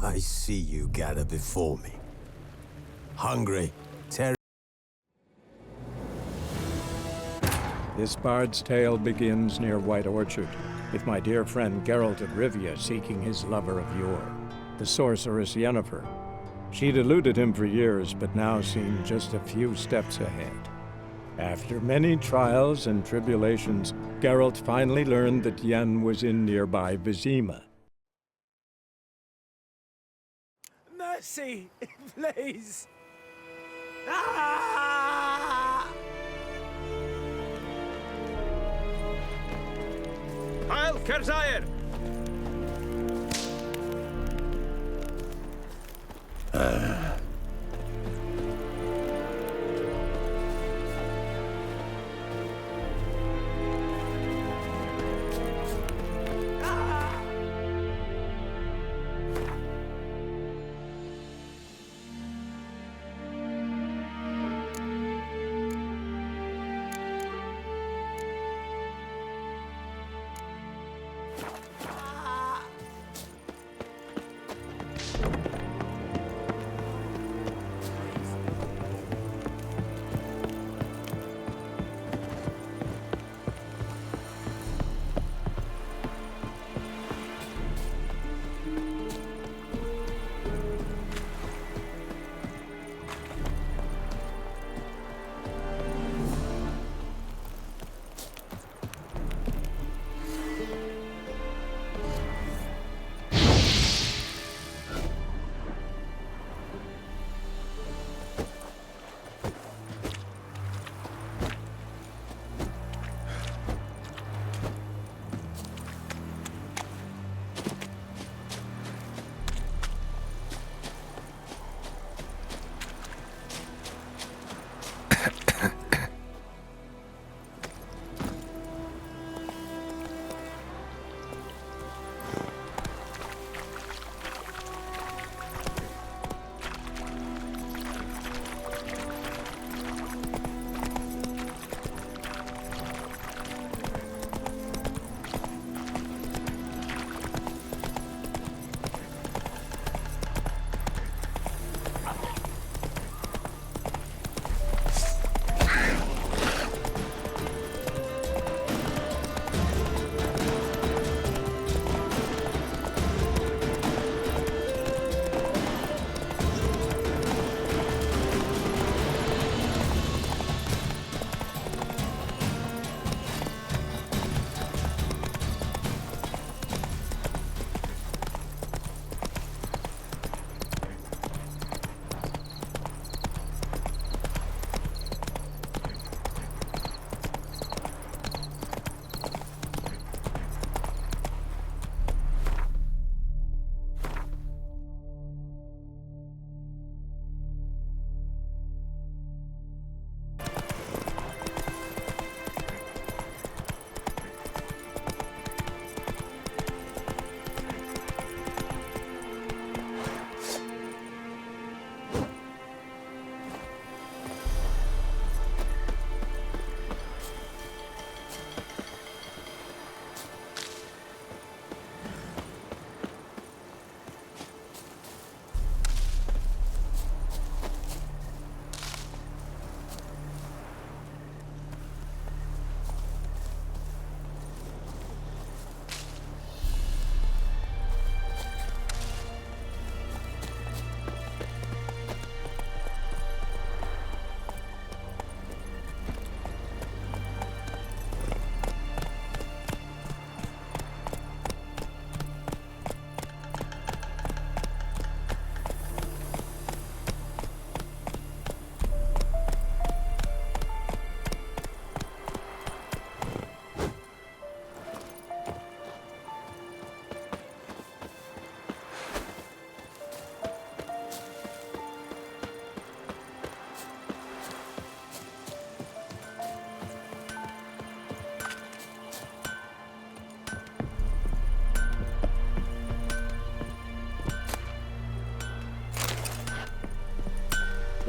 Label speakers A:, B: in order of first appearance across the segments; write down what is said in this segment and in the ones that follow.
A: I see you gather before me. Hungry, terrible.
B: This bard's tale begins near White Orchard, with my dear friend Geralt of Rivia seeking his lover of yore, the sorceress Yennefer. She'd eluded him for years, but now seemed just a few steps ahead. After many trials and tribulations, Geralt finally learned that Yen was in nearby Vizima.
A: Mercy, please! Ah!
C: Heil Kerzaier!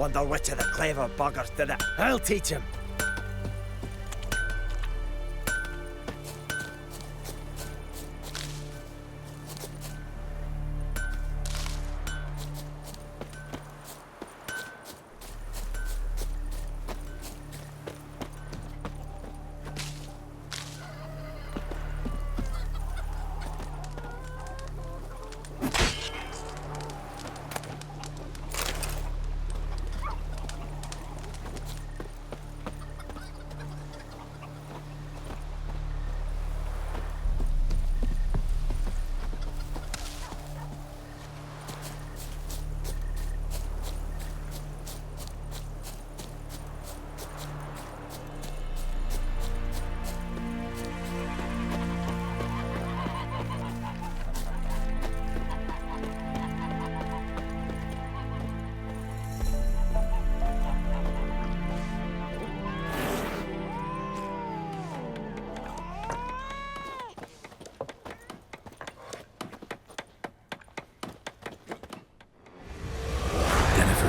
D: Wonder which of the clever buggers did it. I'll teach him.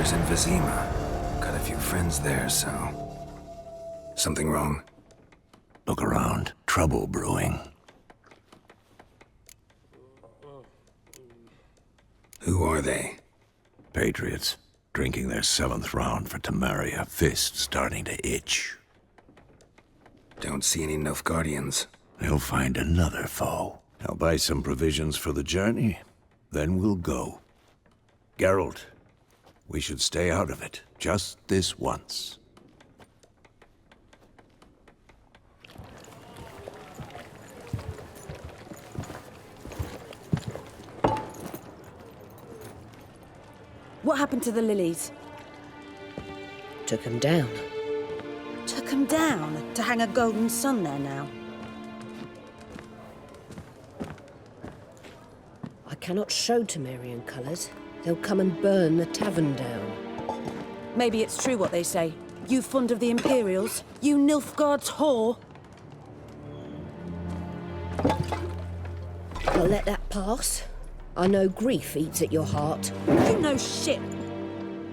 E: In Vizima. Got a few friends there, so... Something wrong?
A: Look around. Trouble brewing.
E: Who are they?
A: Patriots. Drinking their 7th round for Tamaria. Fist starting to itch.
E: Don't see any Nilfgaardians.
A: They'll find another foe. I'll buy some provisions for the journey. Then we'll go. Geralt. We should stay out of it, just this once.
F: What happened to the lilies?
G: Took him down.
F: Took them down to hang a golden sun there now.
G: I cannot show Temerian colours. They'll come and burn the tavern down.
F: Maybe it's true what they say. You fond of the Imperials? You Nilfgaard's whore?
G: I'll let that pass. I know grief eats at your heart.
F: You know shit.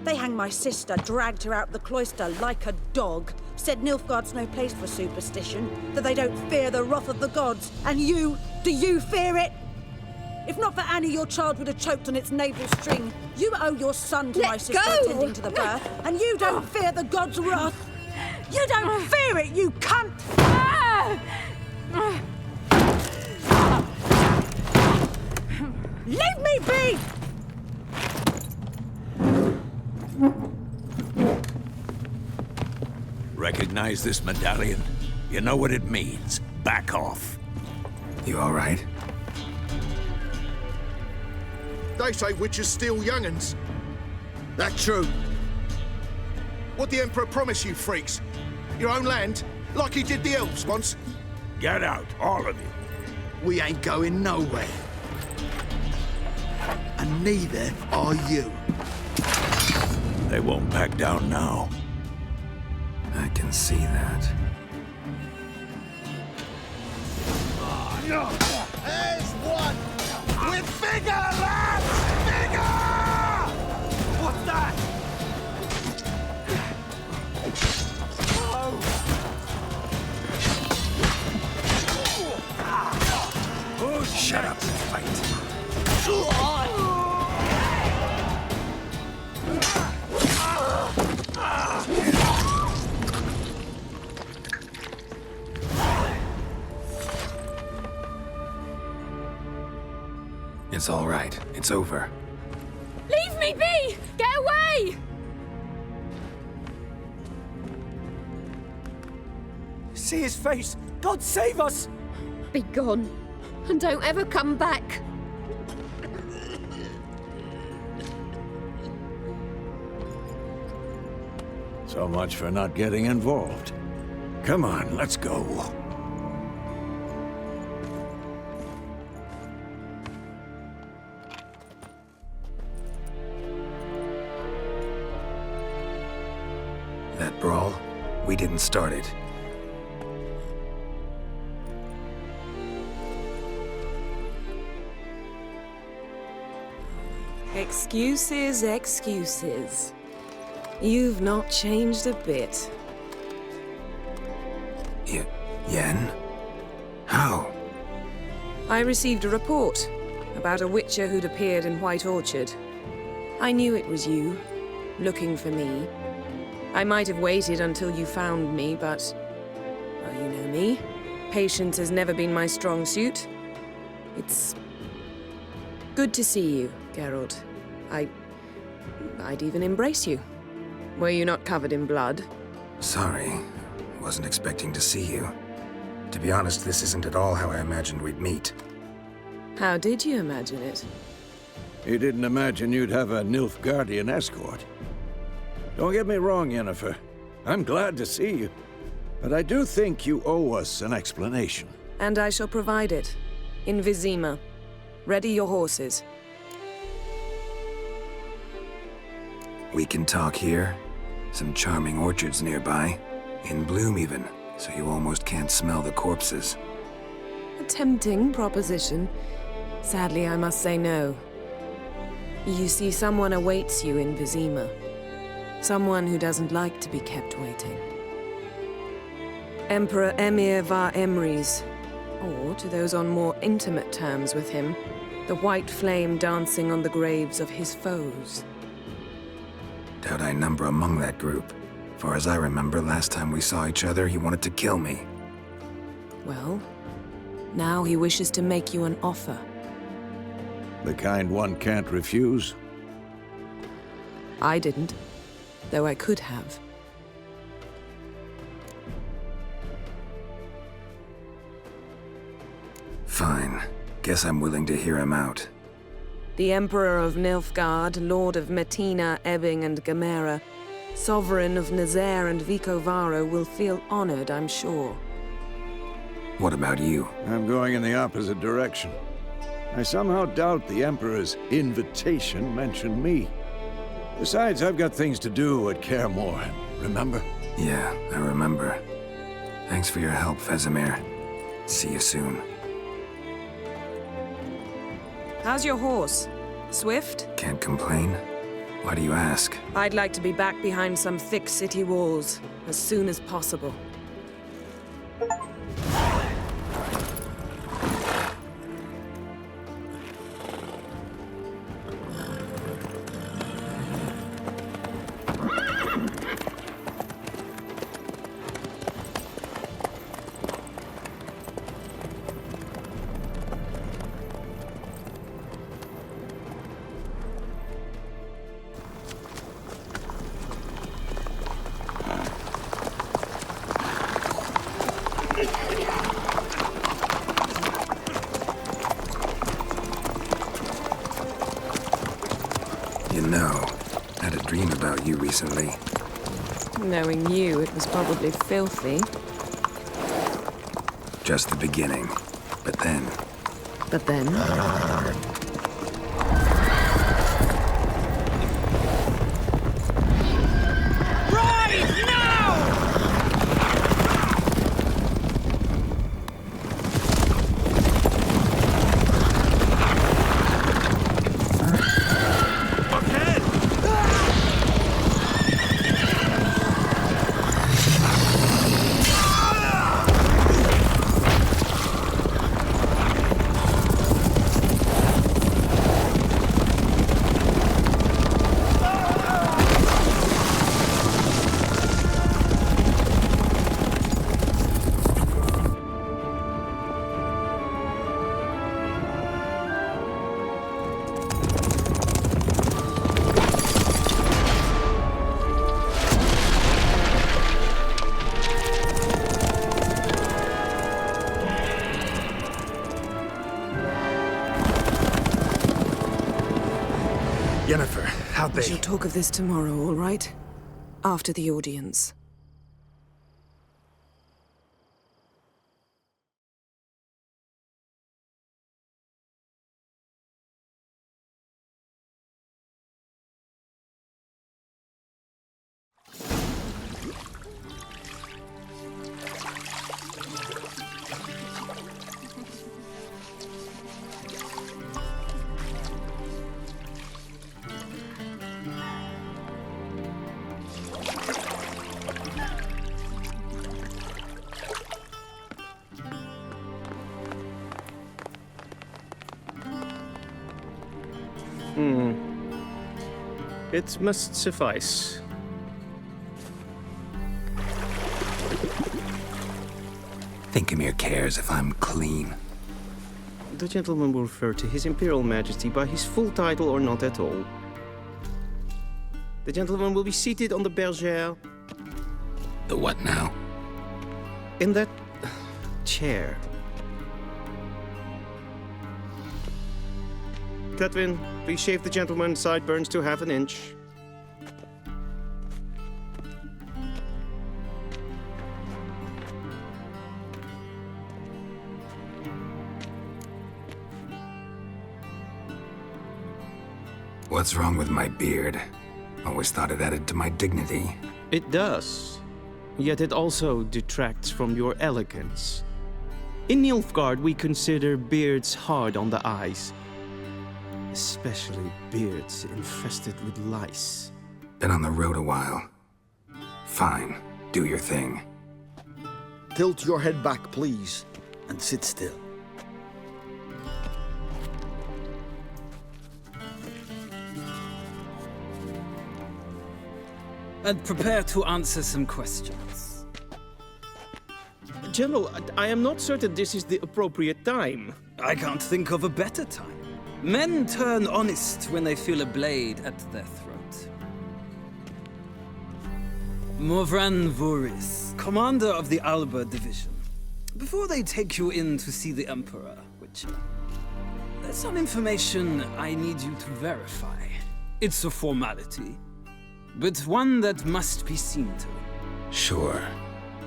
F: They hanged my sister, dragged her out the cloister like a dog, said Nilfgaard's no place for superstition, that they don't fear the wrath of the gods. And you, do you fear it? If not for Annie, your child would have choked on its navel string. You owe your son to my sister attending to the birth, and you don't fear the god's wrath. You don't fear it, you cunt! Leave me be!
A: Recognize this medallion? You know what it means. Back off.
E: You all right?
H: They say witches steal young'uns. That true? What the Emperor promise you, freaks? Your own land? Like he did the elves once?
A: Get out, all of you.
H: We ain't going nowhere. And neither are you.
A: They won't back down now.
E: I can see that.
H: There's one! With vigor, lads! Vigor! What's that?
E: Oh, shut up and fight. It's all right. It's over.
I: Leave me be! Get away!
D: See his face! God save us!
I: Be gone, and don't ever come back.
A: So much for not getting involved. Come on, let's go.
E: That brawl, we didn't start it.
J: Excuses, excuses. You've not changed a bit.
E: Yen? How?
J: I received a report about a witcher who'd appeared in White Orchard. I knew it was you, looking for me. I might have waited until you found me, but... well, you know me. Patience has never been my strong suit. It's... good to see you, Geralt. I'd even embrace you. Were you not covered in blood?
E: Sorry. Wasn't expecting to see you. To be honest, this isn't at all how I imagined we'd meet.
J: How did you imagine it?
A: You didn't imagine you'd have a Nilfgaardian escort. Don't get me wrong, Yennefer. I'm glad to see you. But I do think you owe us an explanation.
J: And I shall provide it. In Vizima. Ready your horses.
E: We can talk here. Some charming orchards nearby. In bloom even, so you almost can't smell the corpses.
J: A tempting proposition. Sadly, I must say no. You see, someone awaits you in Vizima. Someone who doesn't like to be kept waiting. Emperor Emir var Emrys, or to those on more intimate terms with him, the white flame dancing on the graves of his foes.
E: Doubt I number among that group. Far as I remember, last time we saw each other, he wanted to kill me.
J: Well, now he wishes to make you an offer.
A: The kind one can't refuse?
J: I didn't, though I could have.
E: Fine. Guess I'm willing to hear him out.
J: The Emperor of Nilfgaard, Lord of Metina, Ebbing and Gamera, Sovereign of Nazaire and Vicovaro will feel honored, I'm sure.
E: What about you?
A: I'm going in the opposite direction. I somehow doubt the Emperor's invitation mentioned me. Besides, I've got things to do at Kaer Morhen, remember?
E: Yeah, I remember. Thanks for your help, Vesemir. See you soon.
J: How's your horse? Swift?
E: Can't complain. Why do you ask?
J: I'd like to be back behind some thick city walls as soon as possible.
E: You know, I had a dream about you recently.
J: Knowing you, it was probably filthy.
E: Just the beginning. But then...
J: But then?
E: Yennefer, how'd
J: We shall talk of this tomorrow, all right? After the audience.
C: It must suffice.
E: Thinkamere cares if I'm clean.
C: The gentleman will refer to His Imperial Majesty by his full title or not at all. The gentleman will be seated on the bergère.
E: The what now?
C: In that chair. Catwin, please shave the gentleman's sideburns to half an inch.
E: What's wrong with my beard? Always thought it added to my dignity.
C: It does. Yet it also detracts from your elegance. In Nilfgaard, we consider beards hard on the eyes. Especially beards infested with lice.
E: Been on the road a while. Fine, do your thing.
D: Tilt your head back, please, and sit still.
K: And prepare to answer some questions.
C: General, I am not certain this is the appropriate time.
K: I can't think of a better time. Men turn honest when they feel a blade at their throat. Morvran Voris, commander of the Alba division. Before they take you in to see the Emperor, Witcher, there's some information I need you to verify. It's a formality, but one that must be seen to.
E: Sure.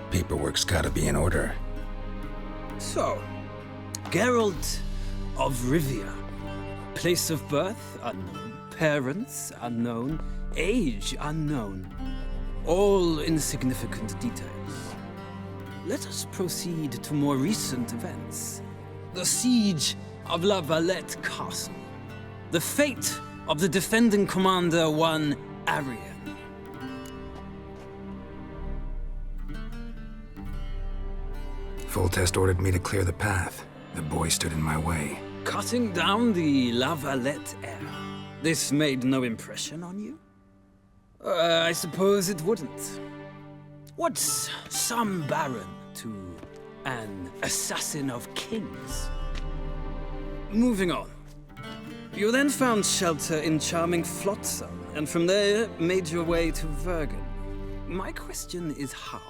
E: Paperwork's gotta be in order.
K: So, Geralt of Rivia. Place of birth, unknown. Parents, unknown. Age, unknown. All insignificant details. Let us proceed to more recent events. The siege of La Valette Castle. The fate of the defending commander, one Arian.
E: Foltest ordered me to clear the path. The boy stood in my way.
K: Cutting down the La Valette heir. This made no impression on you? I suppose it wouldn't. What's some baron to an assassin of kings? Moving on. You then found shelter in charming Flotsam, and from there made your way to Vergen. My question is how?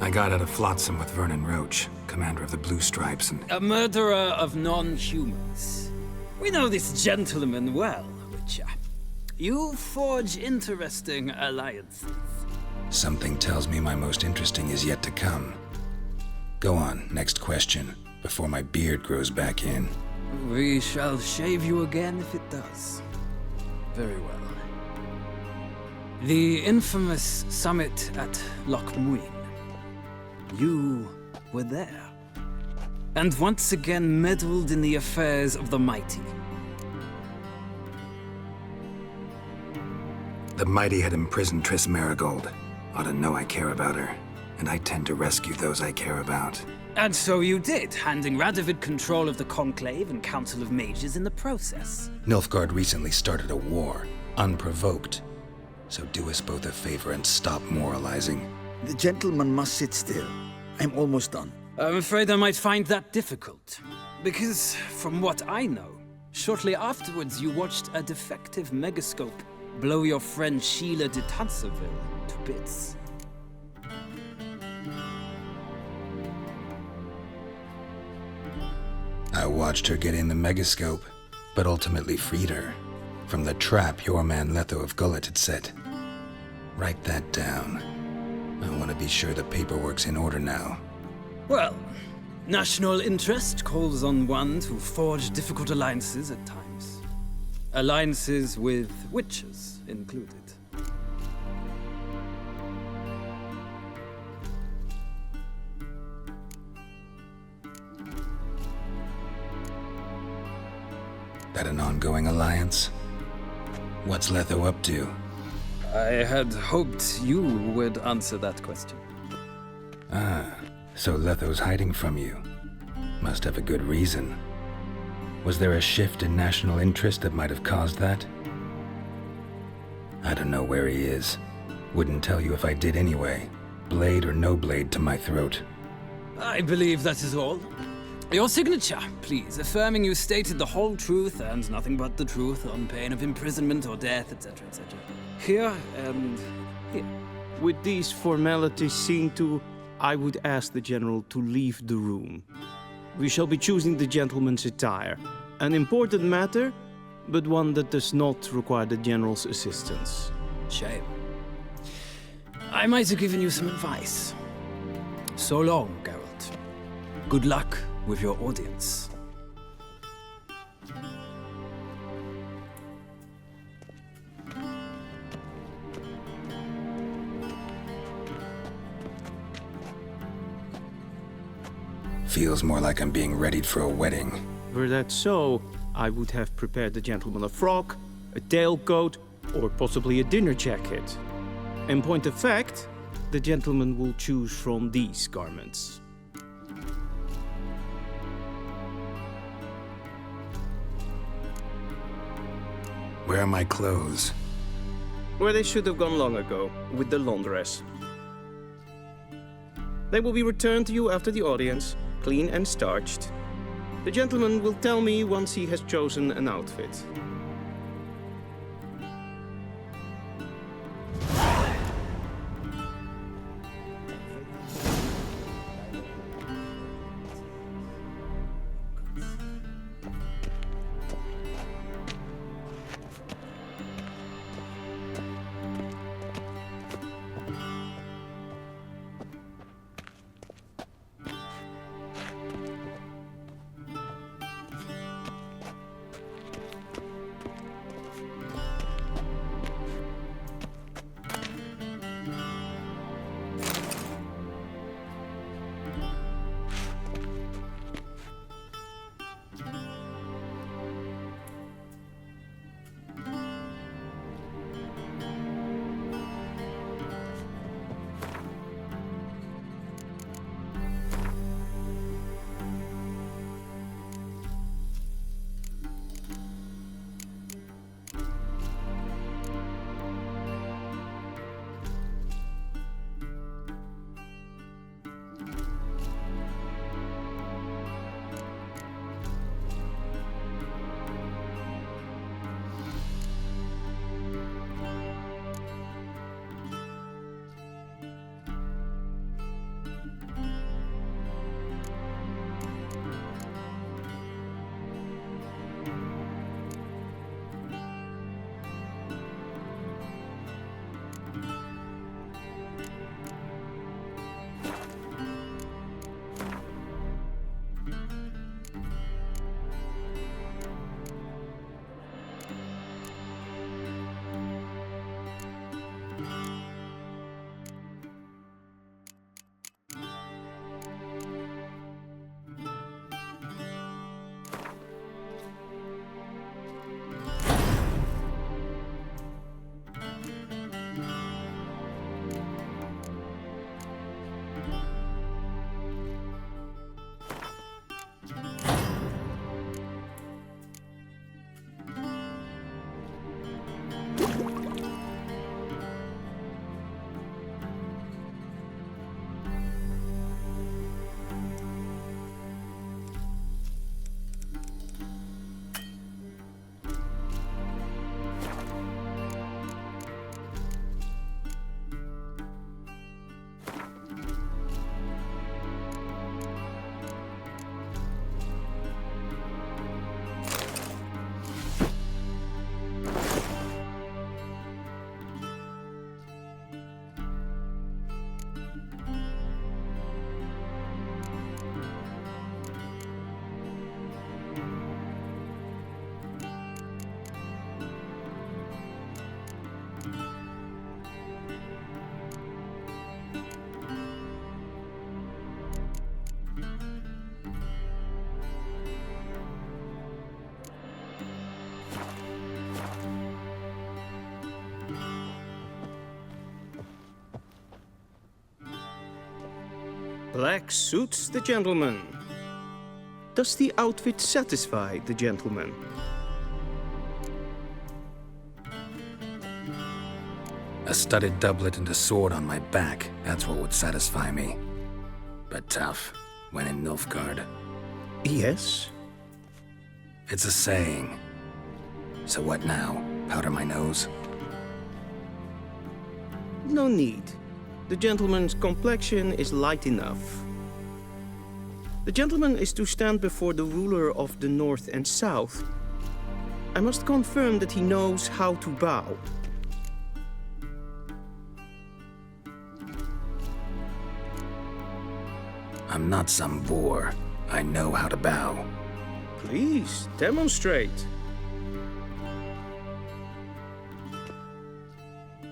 E: I got out of Flotsam with Vernon Roach, commander of the Blue Stripes, and...
K: A murderer of non-humans. We know this gentleman well, Witcher. You forge interesting alliances.
E: Something tells me my most interesting is yet to come. Go on, next question, before my beard grows back in.
K: We shall shave you again if it does. Very well. The infamous summit at Loch Muin. You were there. And once again meddled in the affairs of the mighty.
E: The mighty had imprisoned Triss Marigold. Ought to know I care about her, and I tend to rescue those I care about.
K: And so you did, handing Radovid control of the Conclave and Council of Mages in the process.
E: Nilfgaard recently started a war, unprovoked. So do us both a favor and stop moralizing.
D: The gentleman must sit still. I'm almost done.
K: I'm afraid I might find that difficult. Because, from what I know, shortly afterwards you watched a defective megascope blow your friend Sheila de Tanserville to bits.
E: I watched her get in the megascope, but ultimately freed her from the trap your man Letho of Gullet had set. Write that down. I want to be sure the paperwork's in order now.
K: Well, national interest calls on one to forge difficult alliances at times. Alliances with witches included.
E: That an ongoing alliance? What's Letho up to?
K: I had hoped you would answer that question.
E: Ah, so Letho's hiding from you. Must have a good reason. Was there a shift in national interest that might have caused that? I don't know where he is. Wouldn't tell you if I did anyway. Blade or no blade to my throat.
K: I believe that is all. Your signature, please, affirming you stated the whole truth and nothing but the truth on pain of imprisonment or death, etc., etc. Here and here.
C: With these formalities seen to, I would ask the General to leave the room. We shall be choosing the gentleman's attire. An important matter, but one that does not require the General's assistance.
K: Shame. I might have given you some advice. So long, Geralt. Good luck with your audience.
E: Feels more like I'm being readied for a wedding.
C: Were that so, I would have prepared the gentleman a frock, a tailcoat, or possibly a dinner jacket. In point of fact, the gentleman will choose from these garments.
E: Where are my clothes?
C: Where they should have gone long ago, with the laundress. They will be returned to you after the audience, clean and starched. The gentleman will tell me once he has chosen an outfit. Black suits the gentleman. Does the outfit satisfy the gentleman?
E: A studded doublet and a sword on my back, that's what would satisfy me. But tough, when in Nilfgaard.
C: Yes?
E: It's a saying. So what now? Powder my nose?
C: No need. The gentleman's complexion is light enough. The gentleman is to stand before the ruler of the North and South. I must confirm that he knows how to bow.
E: I'm not some boor. I know how to bow.
C: Please, demonstrate.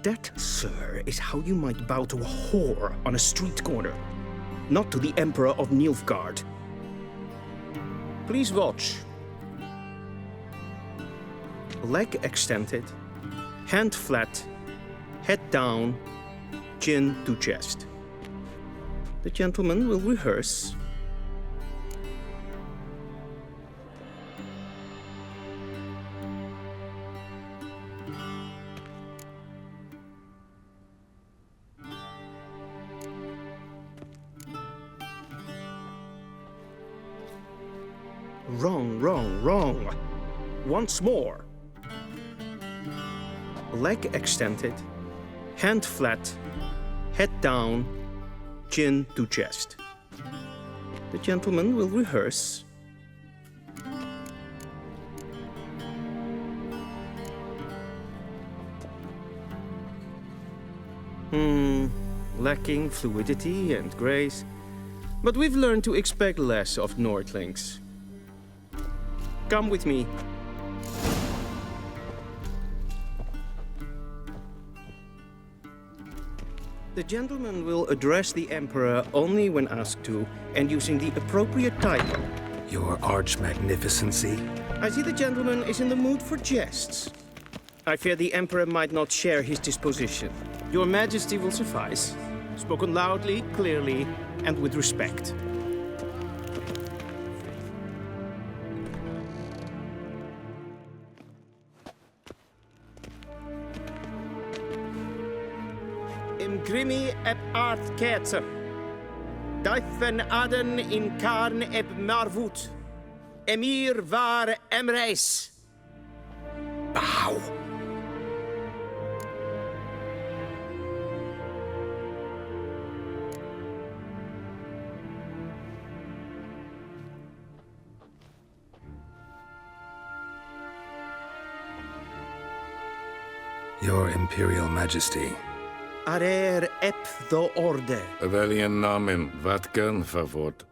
C: That, sir, is how you might bow to a whore on a street corner, not to the Emperor of Nilfgaard. Please watch. Leg extended, hand flat, head down, chin to chest. The gentleman will rehearse. Wrong, wrong, wrong. Once more. Leg extended, hand flat, head down, chin to chest. The gentleman will rehearse. Lacking fluidity and grace. But we've learned to expect less of Nordlings. Come with me. The gentleman will address the Emperor only when asked to, and using the appropriate title.
E: Your Arch-Magnificency?
C: I see the gentleman is in the mood for jests. I fear the Emperor might not share his disposition. Your Majesty will suffice. Spoken loudly, clearly, and with respect. Grimi eb art ketzer. Daifen aden in karn eb marvut. Emir var emreis.
E: Bow. Your Imperial Majesty.
C: Arer ep the orde.
L: Weljen namen, wat kan favort?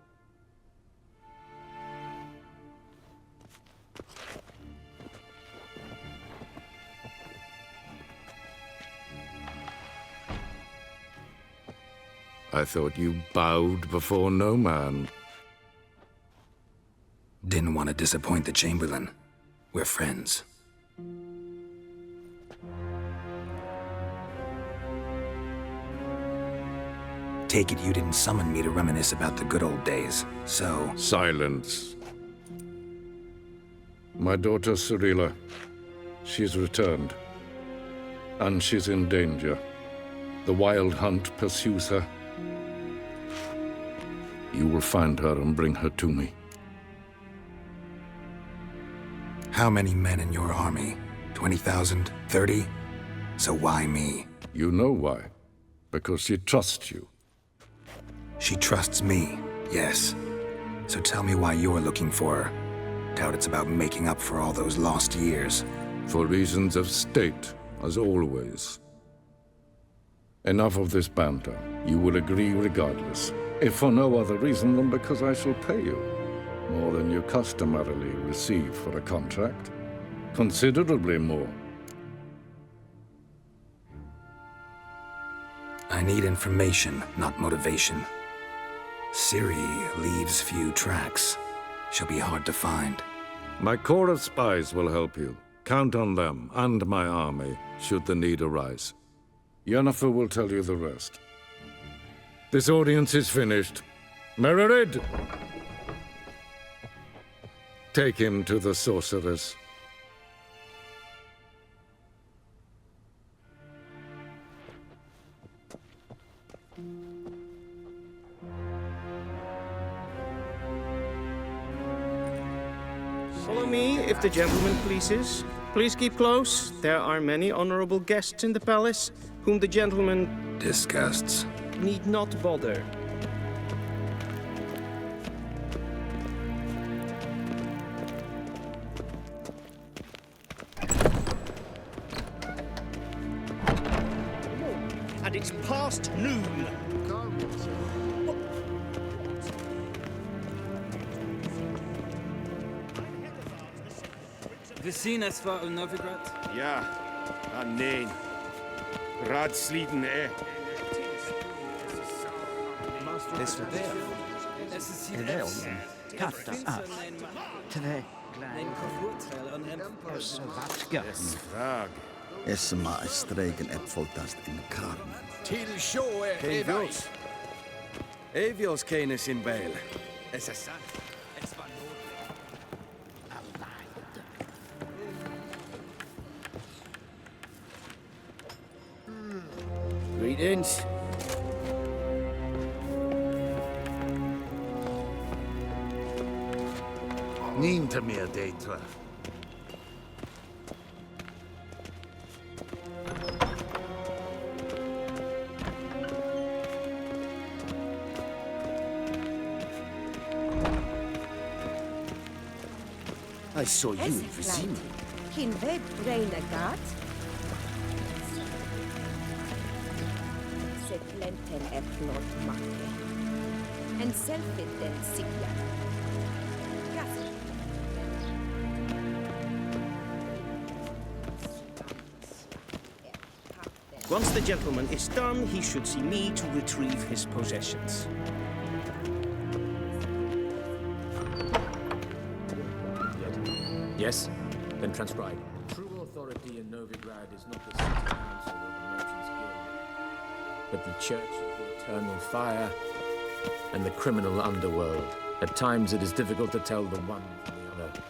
L: I thought you bowed before no man.
E: Didn't want to disappoint the Chamberlain. We're friends. Take it you didn't summon me to reminisce about the good old days, so...
L: Silence. My daughter Cyrilla, she's returned. And she's in danger. The Wild Hunt pursues her. You will find her and bring her to me.
E: How many men in your army? 20,000? 30? So why me?
L: You know why. Because she trusts you.
E: She trusts me, yes. So tell me why you're looking for her. Doubt it's about making up for all those lost years.
L: For reasons of state, as always. Enough of this banter. You will agree regardless. If for no other reason than because I shall pay you. More than you customarily receive for a contract. Considerably more.
E: I need information, not motivation. Ciri leaves few tracks. She'll be hard to find.
L: My corps of spies will help you. Count on them, and my army, should the need arise. Yennefer will tell you the rest. This audience is finished. Mererid! Take him to the sorceress.
C: Follow me, if the gentleman pleases. Please keep close. There are many honorable guests in the palace, whom the gentleman
E: Disgusts.
C: need not bother.
D: And it's past noon.
K: We zien es voor Novigrad.
M: Ja, nee. Raadsliden,
K: Es is hier
N: Elden, katta af. Tre
K: Neem gevoortel aan hem.
N: svartgöten.
M: Frag.
D: Esma är stregen äppfoltast in karmen.
M: Till sjö
N: Evios.
M: Evios kenes in bail. Es är sant.
N: Greetings.
A: Niente mehr data.
D: I saw you in Vizima.
F: Kin ved braina gat? Se plenten äpplor macke. En selfie den sigla.
C: Once the gentleman is done, he should see me to retrieve his possessions.
O: Yes? Then transcribe. True authority in Novigrad is not the city council or the merchants' guild, but the church of the eternal fire and the criminal underworld. At times it is difficult to tell the one from the other.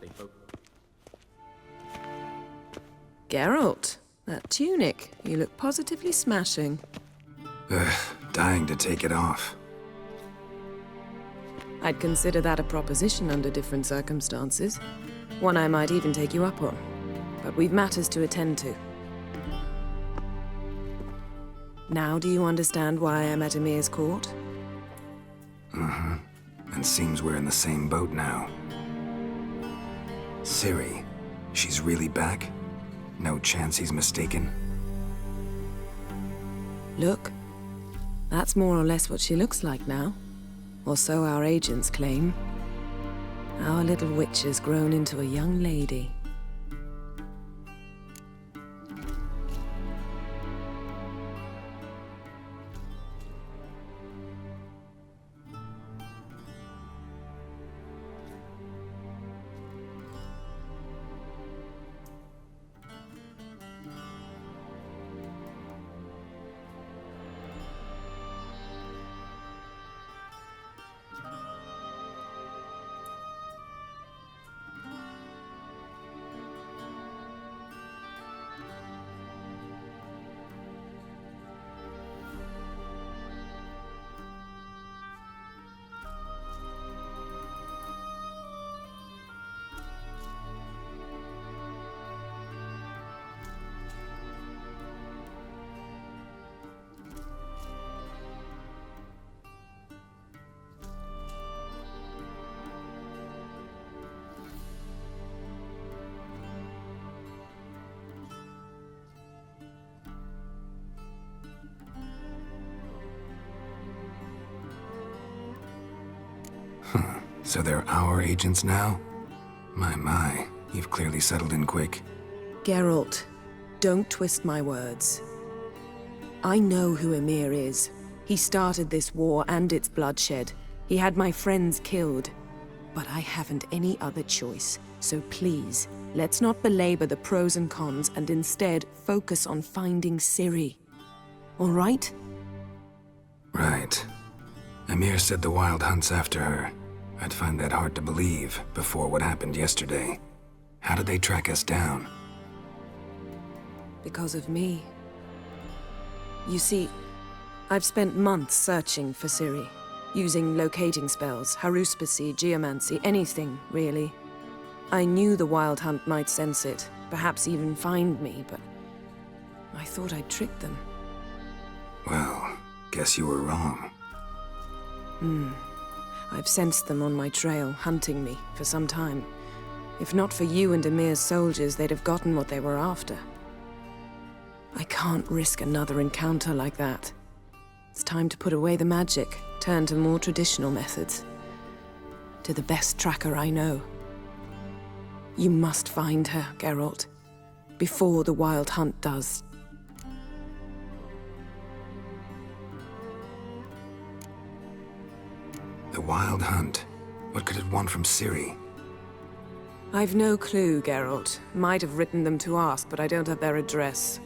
O: They both...
J: Geralt, that tunic. You look positively smashing.
E: Ugh, dying to take it off.
J: I'd consider that a proposition under different circumstances. One I might even take you up on. But we've matters to attend to. Now do you understand why I'm at Emir's court?
E: Uh-huh. And seems we're in the same boat now. Ciri, she's really back? No chance he's mistaken?
J: Look, that's more or less what she looks like now. Or so our agents claim. Our little witch has grown into a young lady.
E: So they're our agents now? My, you've clearly settled in quick.
J: Geralt, don't twist my words. I know who Emir is. He started this war and its bloodshed. He had my friends killed. But I haven't any other choice. So please, let's not belabor the pros and cons and instead focus on finding Ciri. All right?
E: Right. Emir said the Wild hunts after her. I'd find that hard to believe before what happened yesterday. How did they track us down?
J: Because of me. You see, I've spent months searching for Ciri, using locating spells, haruspicy, geomancy, anything, really. I knew the Wild Hunt might sense it, perhaps even find me, but I thought I'd tricked them.
E: Well, guess you were wrong.
J: I've sensed them on my trail, hunting me, for some time. If not for you and Emir's soldiers, they'd have gotten what they were after. I can't risk another encounter like that. It's time to put away the magic, turn to more traditional methods. To the best tracker I know. You must find her, Geralt, before the Wild Hunt does.
E: The Wild Hunt? What could it want from Ciri?
J: I've no clue, Geralt. Might have written them to ask, but I don't have their address.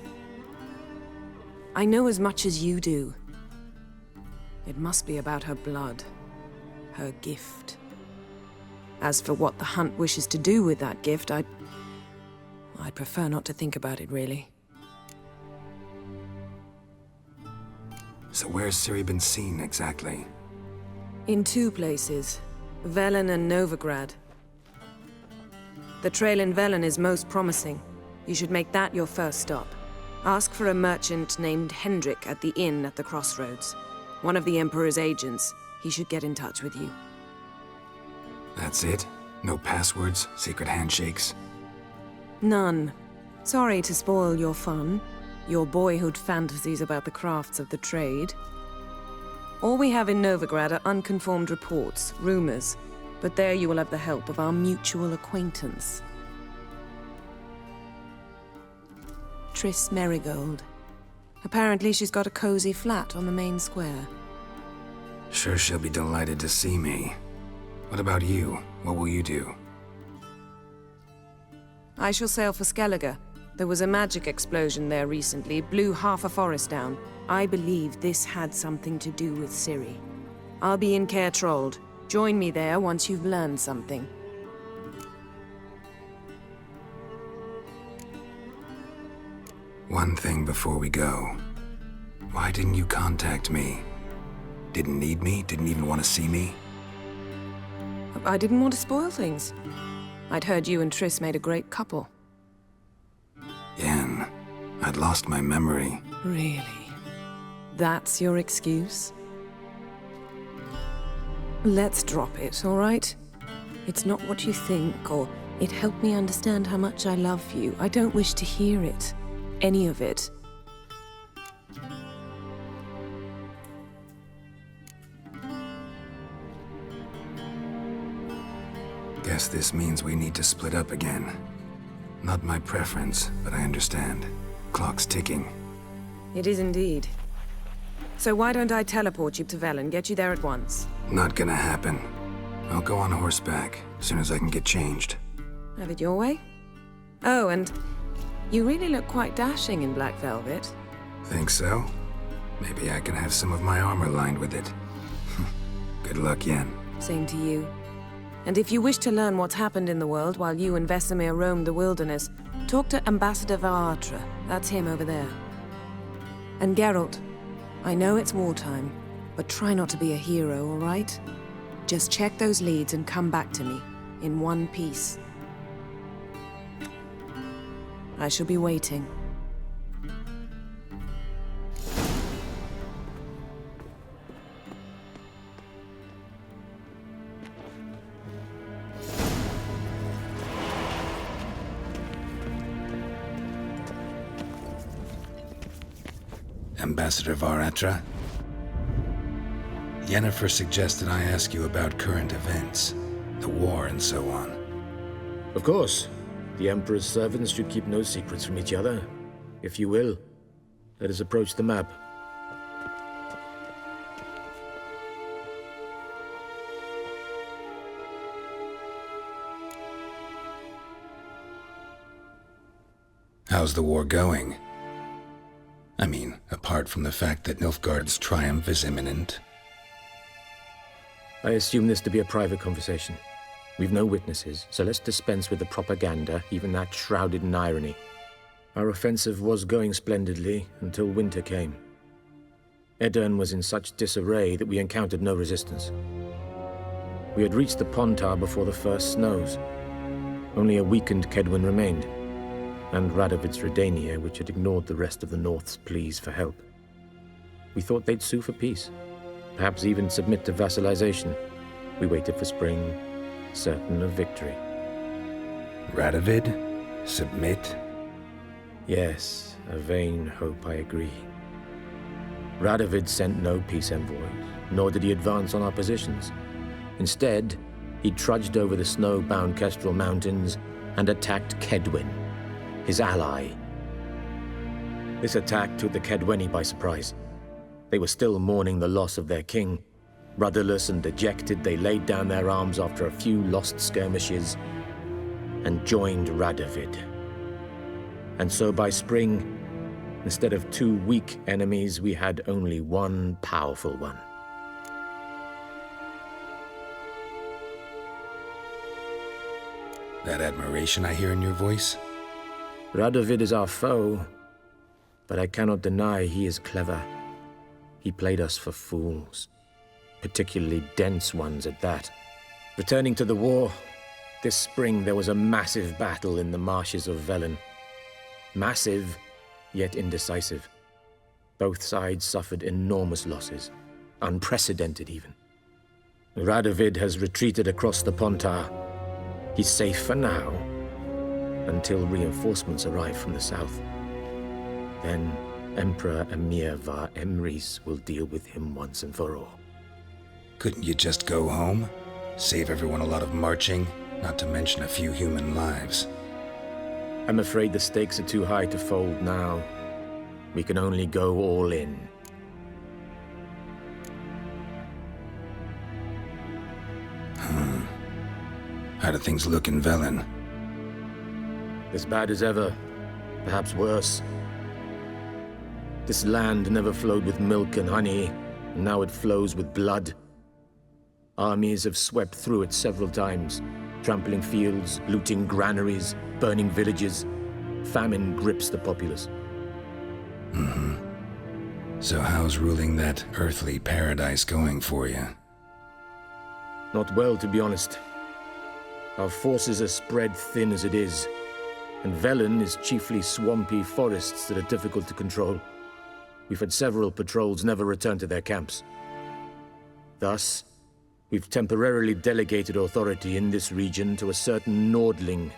J: I know as much as you do. It must be about her blood. Her gift. As for what the Hunt wishes to do with that gift, I'd prefer not to think about it, really.
E: So where's Ciri been seen, exactly?
J: In 2 places. Velen and Novigrad. The trail in Velen is most promising. You should make that your first stop. Ask for a merchant named Hendrik at the inn at the crossroads. One of the Emperor's agents. He should get in touch with you.
E: That's it? No passwords, secret handshakes?
J: None. Sorry to spoil your fun. Your boyhood fantasies about the crafts of the trade. All we have in Novigrad are unconfirmed reports, rumors. But there you will have the help of our mutual acquaintance. Triss Merigold. Apparently she's got a cozy flat on the main square.
E: Sure she'll be delighted to see me. What about you? What will you do?
J: I shall sail for Skellige. There was a magic explosion there recently, blew half a forest down. I believe this had something to do with Ciri. I'll be in Caer Trold. Join me there once you've learned something.
E: One thing before we go. Why didn't you contact me? Didn't need me? Didn't even want to see me?
J: I didn't want to spoil things. I'd heard you and Triss made a great couple.
E: Yen, I'd lost my memory.
J: Really? That's your excuse? Let's drop it, all right? It's not what you think, or it helped me understand how much I love you. I don't wish to hear it. Any of it.
E: Guess this means we need to split up again. Not my preference, but I understand. Clock's ticking.
J: It is indeed. So why don't I teleport you to Velen, get you there at once?
E: Not gonna happen. I'll go on horseback, as soon as I can get changed.
J: Have it your way? Oh, and you really look quite dashing in black velvet.
E: Think so? Maybe I can have some of my armor lined with it. Good luck, Yen.
J: Same to you. And if you wish to learn what's happened in the world while you and Vesemir roamed the wilderness, talk to Ambassador Varatra. That's him over there. And Geralt, I know it's wartime, but try not to be a hero, all right? Just check those leads and come back to me, in one piece. I shall be waiting.
E: Ambassador Varatra? Yennefer suggested I ask you about current events, the war and so on.
O: Of course. The Emperor's servants should keep no secrets from each other. If you will, let us approach the map.
E: How's the war going? I mean, apart from the fact that Nilfgaard's triumph is imminent.
O: I assume this to be a private conversation. We've no witnesses, so let's dispense with the propaganda, even that shrouded in irony. Our offensive was going splendidly until winter came. Edirn was in such disarray that we encountered no resistance. We had reached the Pontar before the first snows. Only a weakened Kedwin remained, and Radovid's Redania, which had ignored the rest of the North's pleas for help. We thought they'd sue for peace, perhaps even submit to vassalization. We waited for spring, certain of victory.
E: Radovid? Submit?
O: Yes, a vain hope, I agree. Radovid sent no peace envoys, nor did he advance on our positions. Instead, he trudged over the snow-bound Kestrel Mountains and attacked Kedwin, his ally. This attack took the Kedweni by surprise. They were still mourning the loss of their king. Rudderless and dejected, they laid down their arms after a few lost skirmishes and joined Radovid. And so by spring, instead of 2 weak enemies, we had only one powerful one.
E: That admiration I hear in your voice?
O: Radovid is our foe, but I cannot deny he is clever. He played us for fools, particularly dense ones at that. Returning to the war, this spring there was a massive battle in the marshes of Velen. Massive, yet indecisive. Both sides suffered enormous losses, unprecedented even. Radovid has retreated across the Pontar. He's safe for now, until reinforcements arrive from the south. Then Emperor Emir var Emrys will deal with him once and for all.
E: Couldn't you just go home? Save everyone a lot of marching, not to mention a few human lives.
O: I'm afraid the stakes are too high to fold now. We can only go all in.
E: How do things look in Velen?
O: As bad as ever, perhaps worse. This land never flowed with milk and honey, and now it flows with blood. Armies have swept through it several times, trampling fields, looting granaries, burning villages. Famine grips the populace.
E: So how's ruling that earthly paradise going for you?
O: Not well, to be honest. Our forces are spread thin as it is, and Velen is chiefly swampy forests that are difficult to control. We've had several patrols never return to their camps. Thus, we've temporarily delegated authority in this region to a certain Nordling,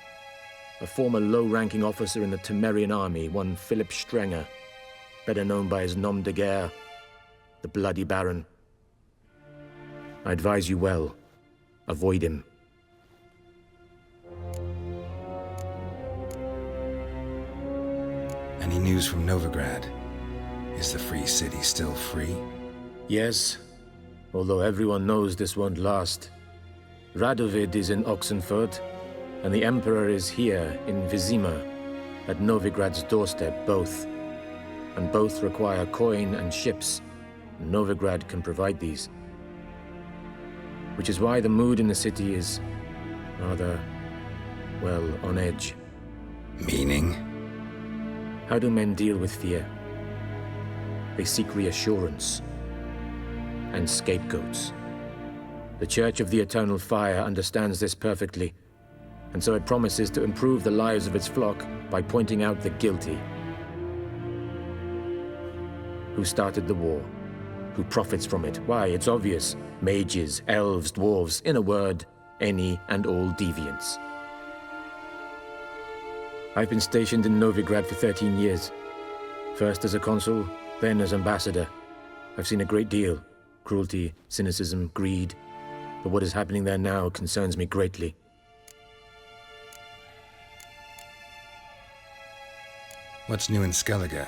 O: a former low-ranking officer in the Temerian army, one Philip Strenger, better known by his nom de guerre, the Bloody Baron. I advise you well. Avoid him.
E: Any news from Novigrad? Is the free city still free?
O: Yes, although everyone knows this won't last. Radovid is in Oxenfurt, and the Emperor is here in Vizima, at Novigrad's doorstep, both. And both require coin and ships. Novigrad can provide these. Which is why the mood in the city is rather, well, on edge.
E: Meaning?
O: How do men deal with fear? They seek reassurance and scapegoats. The Church of the Eternal Fire understands this perfectly, and so it promises to improve the lives of its flock by pointing out the guilty. Who started the war? Who profits from it? Why, it's obvious. Mages, elves, dwarves, in a word, any and all deviants. I've been stationed in Novigrad for 13 years. First as a consul, then as ambassador. I've seen a great deal. Cruelty, cynicism, greed. But what is happening there now concerns me greatly.
E: What's new in Skellige?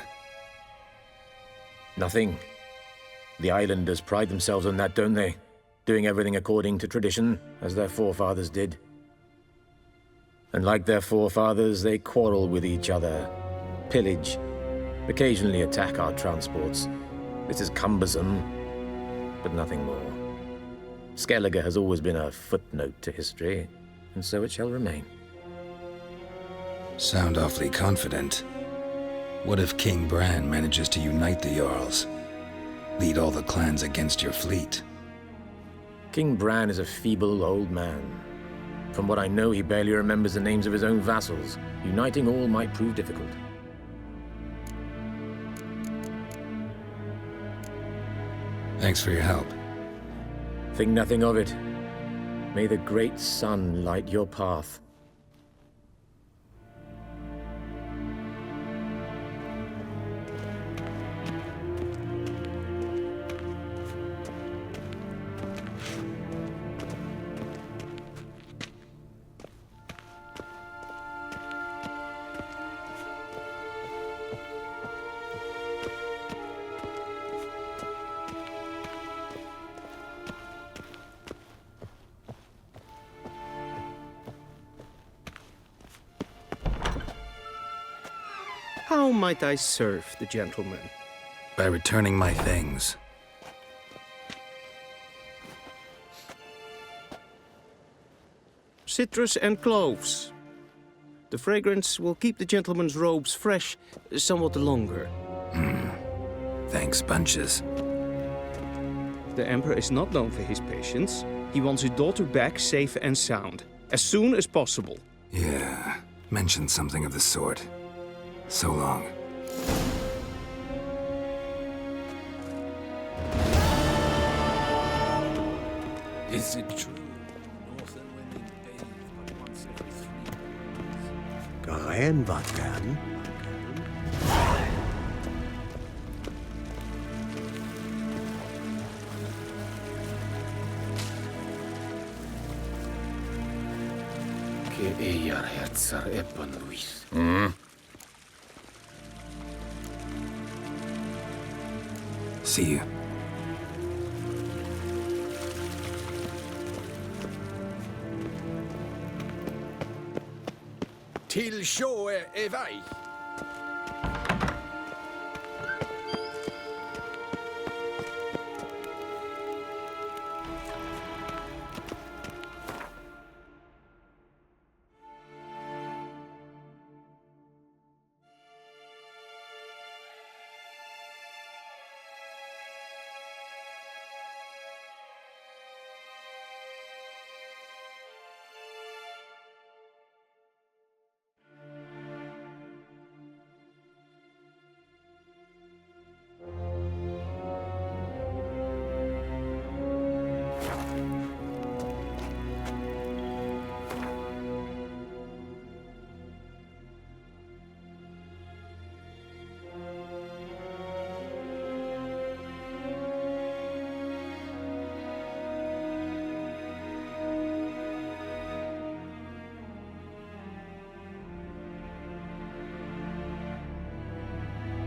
O: Nothing. The islanders pride themselves on that, don't they? Doing everything according to tradition, as their forefathers did. And like their forefathers, they quarrel with each other, pillage, occasionally attack our transports. This is cumbersome, but nothing more. Skellige has always been a footnote to history, and so it shall remain.
E: Sound awfully confident. What if King Bran manages to unite the Jarls? Lead all the clans against your fleet?
O: King Bran is a feeble old man. From what I know, he barely remembers the names of his own vassals. Uniting all might prove difficult.
E: Thanks for your help.
O: Think nothing of it. May the great sun light your path.
C: How might I serve the gentleman?
E: By returning my things.
C: Citrus and cloves. The fragrance will keep the gentleman's robes fresh somewhat longer.
E: Thanks, bunches.
C: The Emperor is not known for his patience. He wants his daughter back safe and sound, as soon as possible.
E: Yeah, mentioned something of the sort. So long.
K: Is it true? Northern women bathe but once every 3 months.
N: Gereien wat gern.
O: Ke ejar hertsar ebban Luis.
E: See you.
M: Till sjå är väg.